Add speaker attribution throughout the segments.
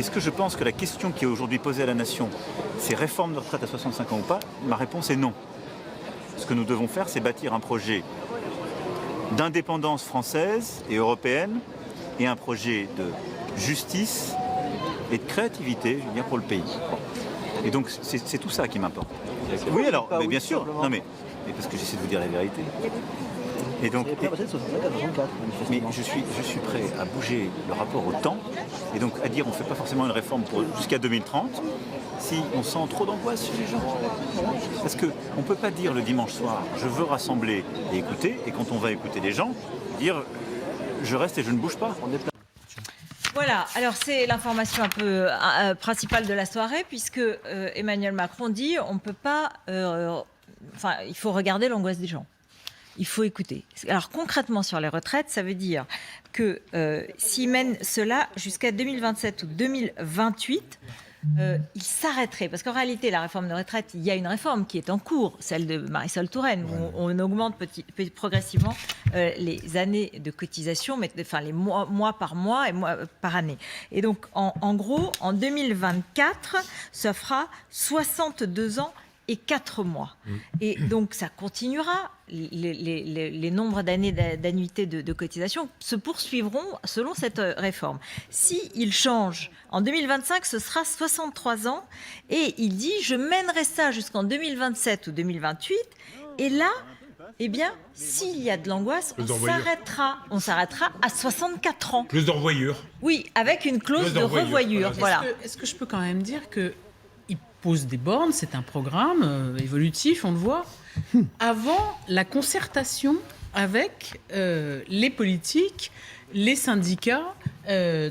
Speaker 1: Est-ce que je pense que la question qui est aujourd'hui posée à la nation, c'est réforme de retraite à 65 ans ou pas? Ma réponse est non. Ce que nous devons faire, c'est bâtir un projet d'indépendance française et européenne et un projet de justice et de créativité, je veux dire, pour le pays. Et donc, c'est tout ça qui m'importe. Oui, alors, mais bien sûr. Non, mais parce que j'essaie de vous dire la vérité. Et donc, mais je suis prêt à bouger le rapport au temps et donc à dire on ne fait pas forcément une réforme jusqu'à 2030 si on sent trop d'angoisse chez les gens. Parce qu'on ne peut pas dire le dimanche soir je veux rassembler et écouter, et quand on va écouter les gens, dire je reste et je ne bouge pas.
Speaker 2: Voilà, alors c'est l'information un peu principale de la soirée, puisque Emmanuel Macron dit on ne peut pas. Il faut regarder l'angoisse des gens. Il faut écouter. Alors concrètement sur les retraites, ça veut dire que s'ils mènent cela jusqu'à 2027 ou 2028, il s'arrêterait. Parce qu'en réalité, la réforme de retraite, il y a une réforme qui est en cours, celle de Marisol Touraine, où on augmente progressivement les années de cotisation, les mois par mois et mois par année. Et donc, en gros, en 2024, ça fera 62 ans et 4 mois. Et donc, ça continuera. Les nombres d'années d'annuité de cotisation se poursuivront selon cette réforme. S'il change, en 2025, ce sera 63 ans. Et il dit, je mènerai ça jusqu'en 2027 ou 2028. Et là, eh bien, s'il y a de l'angoisse, on s'arrêtera à 64 ans.
Speaker 3: Clause de revoyure.
Speaker 2: Oui, avec une clause de revoyure. Voilà.
Speaker 4: Est-ce que je peux quand même dire que pose des bornes, c'est un programme évolutif, on le voit, avant la concertation avec les politiques, les syndicats,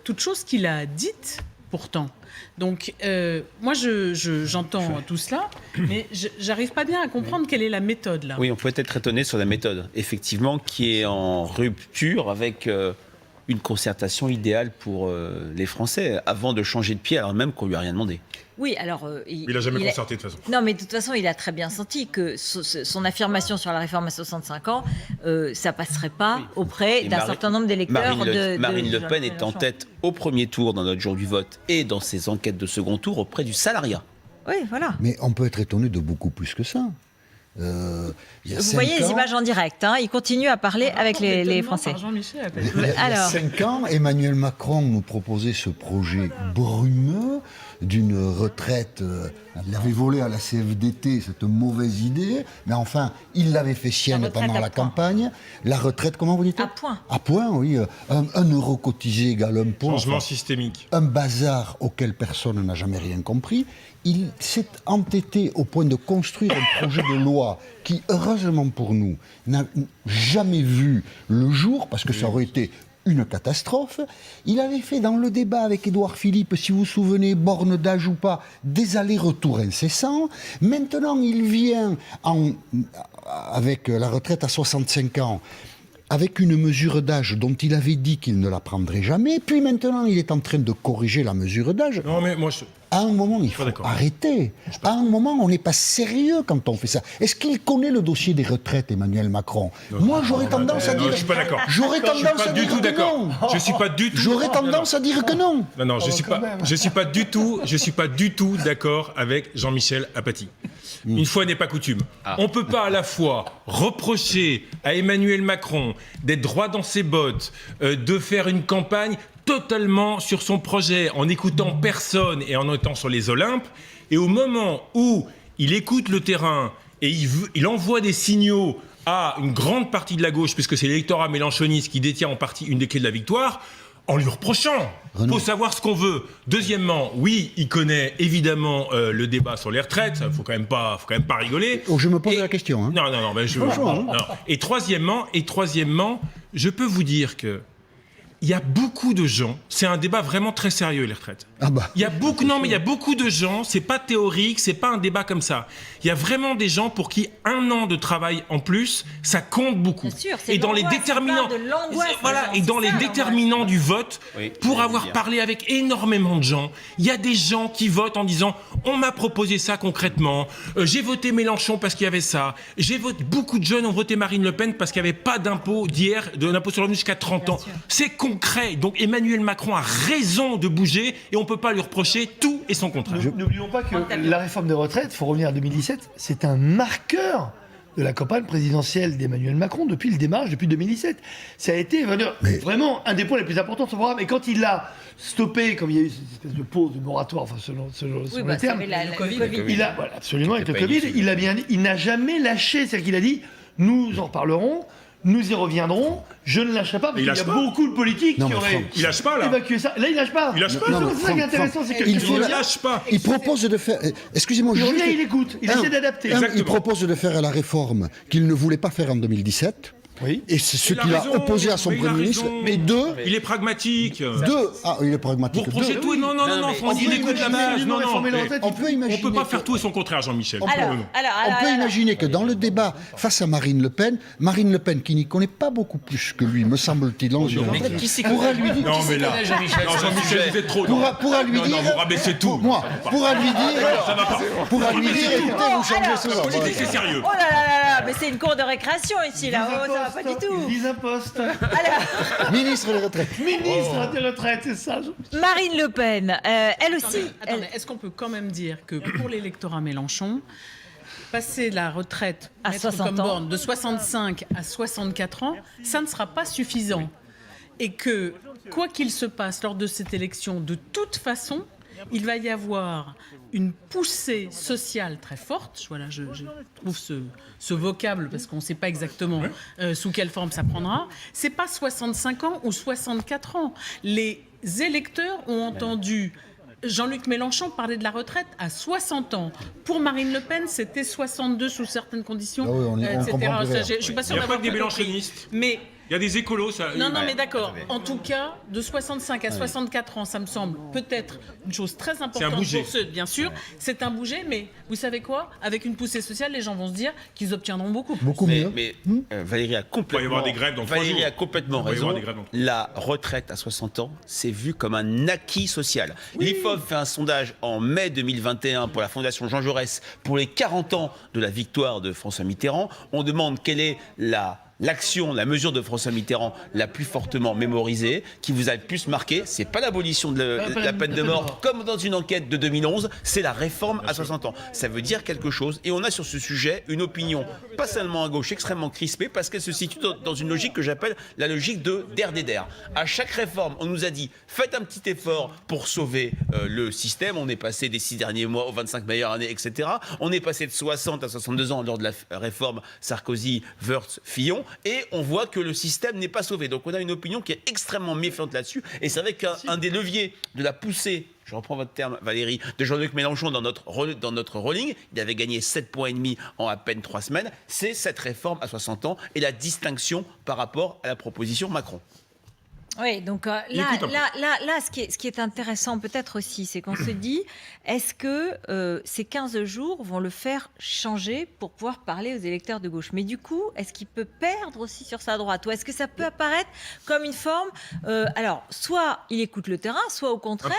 Speaker 4: toutes choses qu'il a dites pourtant. Donc, moi, j'entends tout cela, mais j'arrive pas bien à comprendre quelle est la méthode, là.
Speaker 5: Oui, on peut être étonné sur la méthode, effectivement, qui est en rupture avec une concertation idéale pour les Français, avant de changer de pied, alors même qu'on lui a rien demandé.
Speaker 2: Oui, alors...
Speaker 3: il n'a jamais concerté de toute façon.
Speaker 2: Non, mais de toute façon, il a très bien senti que son affirmation sur la réforme à 65 ans, ça ne passerait pas auprès d'un certain nombre d'électeurs.
Speaker 5: Marine Le Pen est en tête au premier tour dans notre jour du vote et dans ses enquêtes de second tour auprès du salariat.
Speaker 2: Oui, voilà.
Speaker 6: Mais on peut être étonné de beaucoup plus que ça.
Speaker 2: Vous voyez les images en direct, hein, il continue à parler avec les Français.
Speaker 6: Il y a 5 ans, Emmanuel Macron nous proposait ce projet brumeux d'une retraite. Il avait volé à la CFDT cette mauvaise idée, mais enfin, il l'avait fait sienne pendant la campagne. La retraite, comment vous dites?
Speaker 2: À point.
Speaker 6: À point, oui. 1 euro cotisé égale 1 point.
Speaker 3: Changement systémique.
Speaker 6: Un bazar auquel personne n'a jamais rien compris. Il s'est entêté au point de construire un projet de loi qui, heureusement pour nous, n'a jamais vu le jour, parce que ça aurait été une catastrophe. Il avait fait dans le débat avec Édouard Philippe, si vous vous souvenez, borne d'âge ou pas, des allers-retours incessants. Maintenant, il vient avec la retraite à 65 ans, avec une mesure d'âge dont il avait dit qu'il ne la prendrait jamais. Puis maintenant, il est en train de corriger la mesure d'âge.
Speaker 3: Non, mais moi,
Speaker 6: À un moment, il faut arrêter. À un moment, on n'est pas sérieux quand on fait ça. Est-ce qu'il connaît le dossier des retraites, Emmanuel Macron? Moi, j'aurais tendance à dire...
Speaker 3: je suis pas d'accord.
Speaker 6: J'aurais tendance à dire que non.
Speaker 3: Je suis pas du tout.
Speaker 6: J'aurais tendance à dire que non.
Speaker 3: Non, je suis pas du tout d'accord avec Jean-Michel Apathy. Une fois n'est pas coutume. On peut pas à la fois reprocher à Emmanuel Macron d'être droit dans ses bottes, de faire une campagne totalement sur son projet, en n'écoutant personne et en étant sur les Olympes, et au moment où il écoute le terrain et il envoie des signaux à une grande partie de la gauche, puisque c'est l'électorat mélenchoniste qui détient en partie une des clés de la victoire, en lui reprochant. Il faut savoir ce qu'on veut. Deuxièmement, oui, il connaît évidemment le débat sur les retraites. Il faut quand même pas rigoler.
Speaker 6: Oh, je me pose la question. Hein.
Speaker 3: Non. Non. Et troisièmement, je peux vous dire que il y a beaucoup de gens, c'est un débat vraiment très sérieux, les retraites. Il y a beaucoup de gens, c'est pas théorique, c'est pas un débat comme ça. Il y a vraiment des gens pour qui 1 an de travail en plus, ça compte beaucoup.
Speaker 2: Bien sûr,
Speaker 3: et dans les déterminants, du vote, pour avoir parlé avec énormément de gens, il y a des gens qui votent en disant on m'a proposé ça concrètement, j'ai voté Mélenchon parce qu'il y avait ça, beaucoup de jeunes ont voté Marine Le Pen parce qu'il n'y avait pas d'impôt d'impôt sur le revenu jusqu'à 30 ans. C'est con. concret. Donc Emmanuel Macron a raison de bouger et on ne peut pas lui reprocher tout et son contraire.
Speaker 7: N'oublions pas que la réforme des retraites, il faut revenir à 2017, c'est un marqueur de la campagne présidentielle d'Emmanuel Macron depuis le démarrage, depuis 2017. Ça a été vraiment un des points les plus importants de son programme. Et quand il l'a stoppé, comme il y a eu cette espèce de pause, de moratoire, enfin selon le terme,
Speaker 2: le Covid.
Speaker 7: il a, voilà, absolument, avec le Covid, il a bien dit, il n'a jamais lâché. C'est-à-dire qu'il a dit, nous en reparlerons, nous y reviendrons, je ne lâcherai pas, parce qu'il y a beaucoup de politiques qui auraient
Speaker 3: Il lâche pas, là.
Speaker 7: évacué ça. Là, il lâche pas.
Speaker 3: Il lâche pas.
Speaker 7: C'est ça qui est intéressant, c'est qu'il
Speaker 3: lâche pas.
Speaker 6: Il propose de faire. Excusez-moi,
Speaker 7: il
Speaker 6: juste.
Speaker 7: revient, il écoute, il essaie d'adapter.
Speaker 6: Il propose de faire la réforme qu'il ne voulait pas faire en 2017.
Speaker 7: Oui.
Speaker 6: Et c'est ce
Speaker 3: Il a
Speaker 6: qu'il a
Speaker 3: raison,
Speaker 6: opposé à son
Speaker 3: mais il a
Speaker 6: Premier ministre.
Speaker 3: raison.
Speaker 6: Mais deux.
Speaker 3: Il est pragmatique.
Speaker 6: Il est pragmatique.
Speaker 3: Vous reprochez tout. Non, Francis, il écoute la base. Non,
Speaker 6: On peut imaginer.
Speaker 3: On peut pas faire tout et son contraire, Jean-Michel.
Speaker 6: On peut imaginer que dans le débat face à Marine Le Pen, qui n'y connaît pas beaucoup plus que lui, me semble-t-il, pourra lui dire.
Speaker 3: Non, mais là. Jean-Michel, vous êtes trop.
Speaker 6: Pourra lui dire.
Speaker 3: Non, vous rabaissez tout.
Speaker 6: Pourra lui dire. Écoutez, vous changez
Speaker 3: La
Speaker 6: ça.
Speaker 3: politique, c'est sérieux.
Speaker 2: Oh là, mais c'est une cour de récréation ici, là. Oh, ça va pas du tout.
Speaker 7: Ils impostent.
Speaker 6: Ministre des retraites.
Speaker 7: Ministre des retraites, c'est ça.
Speaker 2: Marine Le Pen, elle aussi.
Speaker 4: Attendez, est-ce qu'on peut quand même dire que pour l'électorat Mélenchon, passer la retraite
Speaker 2: À
Speaker 4: mettre
Speaker 2: 60
Speaker 4: comme
Speaker 2: ans.
Speaker 4: borne de 65 à 64 ans, ça ne sera pas suffisant. Et que, quoi qu'il se passe lors de cette élection, de toute façon, il va y avoir une poussée sociale très forte. Voilà, je trouve ce vocable parce qu'on ne sait pas exactement sous quelle forme ça prendra. C'est pas 65 ans ou 64 ans. Les électeurs ont entendu Jean-Luc Mélenchon parler de la retraite à 60 ans. Pour Marine Le Pen, c'était 62 sous certaines conditions,
Speaker 6: on
Speaker 4: etc.
Speaker 6: comprend plus rien.
Speaker 4: Je suis pas
Speaker 3: Il
Speaker 4: sûre
Speaker 3: n'y a pas
Speaker 4: d'avoir
Speaker 3: que des
Speaker 4: tout compris.
Speaker 3: mélenchonistes.
Speaker 4: Mais
Speaker 3: Il y a des écolos, ça.
Speaker 4: non, mais d'accord. En tout cas, de 65 à 64 ans, ça me semble peut-être une chose très importante
Speaker 3: bouger.
Speaker 4: pour ceux, bien sûr. C'est un bouger, mais vous savez quoi ? Avec une poussée sociale, les gens vont se dire qu'ils obtiendront beaucoup.
Speaker 6: Beaucoup mieux.
Speaker 5: Mais Valérie a complètement,
Speaker 3: Il va y avoir des grèves dans 3
Speaker 5: Valérie
Speaker 3: jours.
Speaker 5: a complètement
Speaker 3: Il va y
Speaker 5: raison.
Speaker 3: avoir des grèves dans 3
Speaker 5: La retraite à 60 ans, c'est vu comme un acquis social. L'IFOP fait un sondage en mai 2021 pour la Fondation Jean Jaurès pour les 40 ans de la victoire de François Mitterrand. On demande quelle est l'action, la mesure de François Mitterrand la plus fortement mémorisée, qui vous a le plus marqué. C'est pas l'abolition de la peine de mort, comme dans une enquête de 2011, c'est la réforme à 60 ans. Ça veut dire quelque chose. Et on a sur ce sujet une opinion, pas seulement à gauche, extrêmement crispée, parce qu'elle se situe dans une logique que j'appelle la logique de der des der. À chaque réforme, on nous a dit, faites un petit effort pour sauver le système. On est passé des 6 derniers mois aux 25 meilleures années, etc. On est passé de 60 à 62 ans lors de la réforme Sarkozy, Wörth, Fillon. Et on voit que le système n'est pas sauvé. Donc on a une opinion qui est extrêmement méfiante là-dessus. Et c'est vrai qu'un des leviers de la poussée, je reprends votre terme Valérie, de Jean-Luc Mélenchon dans notre rolling, il avait gagné 7,5 points en à peine 3 semaines, c'est cette réforme à 60 ans et la distinction par rapport à la proposition Macron.
Speaker 2: Oui, donc là, ce qui est intéressant peut-être aussi, c'est qu'on se dit, est-ce que ces 15 jours vont le faire changer pour pouvoir parler aux électeurs de gauche ? Mais du coup, est-ce qu'il peut perdre aussi sur sa droite ? Ou est-ce que ça peut apparaître comme une forme... alors, soit il écoute le terrain, soit au contraire...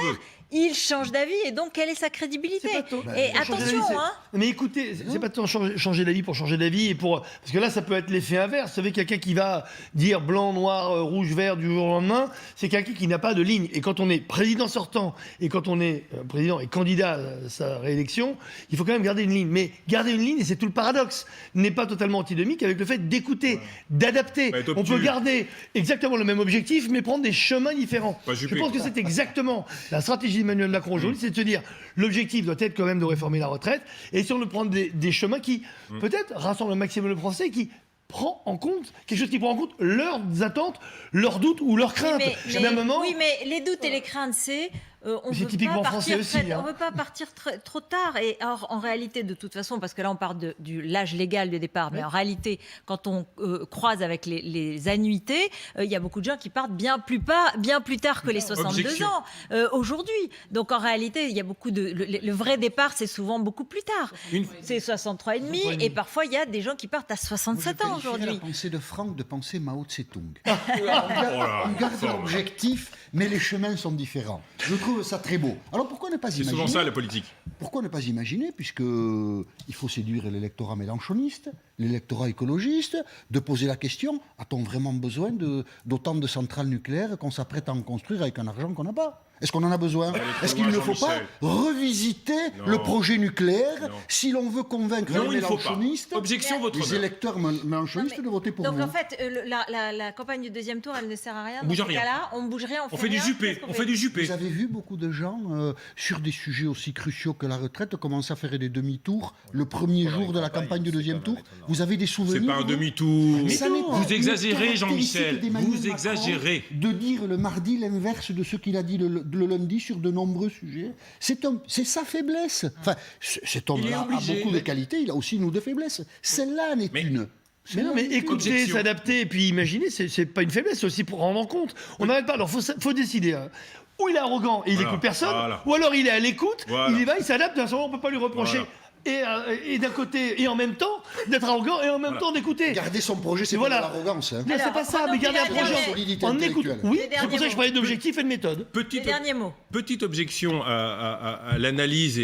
Speaker 2: Il change d'avis et donc quelle est sa crédibilité ? Et attention, hein.
Speaker 7: Mais écoutez, c'est pas tant changer d'avis pour changer d'avis et parce que là ça peut être l'effet inverse. Vous savez, quelqu'un qui va dire blanc, noir, rouge, vert du jour au lendemain, c'est quelqu'un qui n'a pas de ligne. Et quand on est président sortant et quand on est président et candidat à sa réélection, il faut quand même garder une ligne. Mais garder une ligne, et c'est tout le paradoxe, n'est pas totalement antinomique avec le fait d'écouter, d'adapter. On peut garder exactement le même objectif, mais prendre des chemins différents. Je pense que c'est exactement la stratégie d'Emmanuel Macron aujourd'hui, c'est de se dire l'objectif doit être quand même de réformer la retraite et si on de prendre des chemins qui peut-être rassemblent un maximum de Français, qui prend en compte quelque chose qui prend en compte leurs attentes, leurs doutes ou leurs craintes.
Speaker 2: Oui, mais les doutes et les craintes, c'est on ne veut pas partir trop tard. Et or, en réalité, de toute façon, parce que là, on parle de l'âge légal de départ, mais en réalité, quand on croise avec les annuités, il y a beaucoup de gens qui partent bien plus tard que les 62 ans aujourd'hui. Donc, en réalité, il y a beaucoup le vrai départ, c'est souvent beaucoup plus tard. C'est 63,5 et parfois, il y a des gens qui partent à 67 ans aujourd'hui.
Speaker 6: La pensée de Franck de penser Mao Tse-tung. On garde l'objectif, mais les chemins sont différents. Je trouve trouve ça très beau. Alors pourquoi ne pas
Speaker 3: C'est
Speaker 6: imaginer
Speaker 3: souvent ça la politique.
Speaker 6: Pourquoi ne pas imaginer, puisque il faut séduire l'électorat mélenchoniste, l'électorat écologiste, de poser la question, a-t-on vraiment besoin d'autant de centrales nucléaires qu'on s'apprête à en construire avec un argent qu'on n'a pas? Est-ce qu'on en a besoin? Est-ce qu'il ne faut pas revisiter le projet nucléaire si l'on veut convaincre les mélenchonistes,
Speaker 3: Objection, votre
Speaker 6: les
Speaker 3: honneur.
Speaker 6: électeurs mélenchonistes de voter pour
Speaker 2: Donc
Speaker 6: vous?
Speaker 2: en fait, la campagne du deuxième tour, elle ne sert à rien.
Speaker 3: On bouge
Speaker 2: Dans ce
Speaker 3: rien.
Speaker 2: cas-là, on bouge rien,
Speaker 3: On fait du
Speaker 2: rien.
Speaker 3: Juppé,
Speaker 2: Qu'est-ce qu'on
Speaker 3: on
Speaker 2: fait
Speaker 3: fait du Juppé.
Speaker 6: Vous avez vu beaucoup de gens sur des sujets aussi cruciaux que la retraite commencer à faire des demi-tours le premier jour de la campagne du deuxième tour? Vous avez des
Speaker 3: C'est
Speaker 6: souvenirs?
Speaker 3: pas un
Speaker 6: vous
Speaker 3: demi-tour.
Speaker 6: Ça n'est pas
Speaker 3: Vous
Speaker 6: une
Speaker 3: exagérez, Jean-Michel.
Speaker 6: caractéristique d'Emmanuel
Speaker 3: Vous
Speaker 6: Macron
Speaker 3: exagérez.
Speaker 6: de dire le mardi l'inverse de ce qu'il a dit le lundi sur de nombreux sujets. C'est sa faiblesse. Enfin, cet homme-là a
Speaker 3: obligé.
Speaker 6: beaucoup de qualités, il a aussi une ou deux faiblesses. Celle-là n'est
Speaker 3: Mais-
Speaker 6: une.
Speaker 7: Mais non, mais écouter,
Speaker 3: Objection.
Speaker 7: s'adapter et puis imaginer, c'est pas une faiblesse, c'est aussi pour rendre en compte. On n'arrête pas. Alors, faut décider. Hein. Ou il est arrogant et il
Speaker 3: Voilà,
Speaker 7: écoute personne,
Speaker 3: voilà.
Speaker 7: ou alors il est à l'écoute,
Speaker 3: Voilà.
Speaker 7: il y va, il s'adapte, d'un seul moment, on peut pas lui reprocher. Et d'un côté, et en même temps, d'être arrogant et en même temps d'écouter.
Speaker 6: Garder son projet, c'est
Speaker 7: Voilà.
Speaker 6: pas de l'arrogance. Hein.
Speaker 7: Non, c'est
Speaker 2: Alors,
Speaker 7: pas ça,
Speaker 2: Renaud
Speaker 7: mais garder un
Speaker 2: Pilaire,
Speaker 7: projet
Speaker 6: solidité
Speaker 7: en écoute.
Speaker 6: intellectuelle.
Speaker 7: Oui,
Speaker 2: Les
Speaker 7: c'est
Speaker 2: derniers
Speaker 7: pour ça que je
Speaker 2: mots.
Speaker 7: parlais d'objectifs et de méthode.
Speaker 2: Les derniers mots.
Speaker 3: Petite objection à l'analyse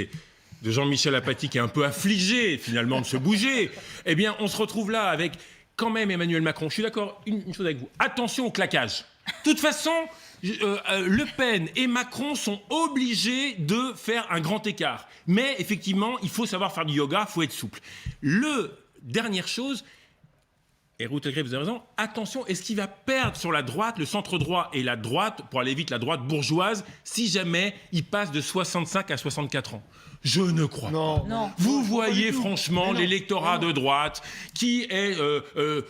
Speaker 3: de Jean-Michel Apathy qui est un peu affligé finalement de se bouger. Eh bien, on se retrouve là avec quand même Emmanuel Macron. Je suis d'accord, une chose avec vous. Attention au claquage. De toute façon, Le Pen et Macron sont obligés de faire un grand écart. Mais effectivement, il faut savoir faire du yoga, il faut être souple. Dernière chose, et Ruth Legret, vous avez raison, attention, est-ce qu'il va perdre sur la droite, le centre-droit et la droite, pour aller vite, la droite bourgeoise, si jamais il passe de 65 à 64 ans? Je ne crois pas.
Speaker 2: Non.
Speaker 3: Vous
Speaker 7: pas
Speaker 3: voyez
Speaker 7: du tout.
Speaker 3: franchement
Speaker 7: Mais non.
Speaker 3: l'électorat de droite qui est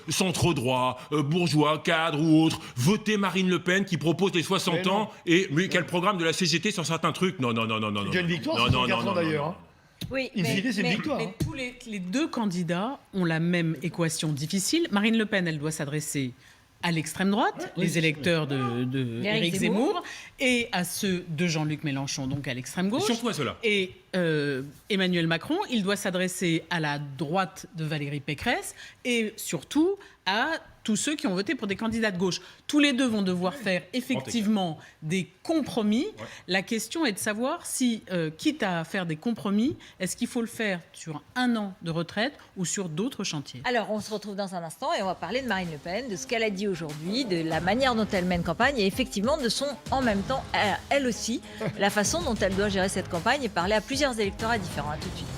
Speaker 3: centre-droit, bourgeois, cadre ou autre, voter Marine Le Pen qui propose les 60
Speaker 7: Mais non.
Speaker 3: ans et mais quel programme de la CGT sur certains trucs? Non.
Speaker 7: C'est déjà une victoire,
Speaker 3: Non,
Speaker 7: c'est
Speaker 3: non,
Speaker 7: 4
Speaker 3: non,
Speaker 7: ans
Speaker 3: non,
Speaker 7: d'ailleurs.
Speaker 3: non,
Speaker 7: hein.
Speaker 2: Oui,
Speaker 7: In fine, c'est une victoire.
Speaker 4: Mais
Speaker 7: hein.
Speaker 4: tous les deux candidats ont la même équation difficile. Marine Le Pen, elle doit s'adresser à l'extrême droite, les électeurs de Éric Zemmour, et à ceux de Jean-Luc Mélenchon, donc à l'extrême
Speaker 3: Et
Speaker 4: gauche.
Speaker 3: surtout à cela.
Speaker 4: Et Emmanuel Macron, il doit s'adresser à la droite de Valérie Pécresse et surtout à tous ceux qui ont voté pour des candidats de gauche. Tous les deux vont devoir faire effectivement des compromis.
Speaker 3: Ouais.
Speaker 4: La question est de savoir si, quitte à faire des compromis, est-ce qu'il faut le faire sur 1 an de retraite ou sur d'autres chantiers?
Speaker 2: Alors, on se retrouve dans un instant et on va parler de Marine Le Pen, de ce qu'elle a dit aujourd'hui, de la manière dont elle mène campagne et effectivement de son, en même temps, elle aussi, la façon dont elle doit gérer cette campagne et parler à plusieurs électorats différents. À tout de suite.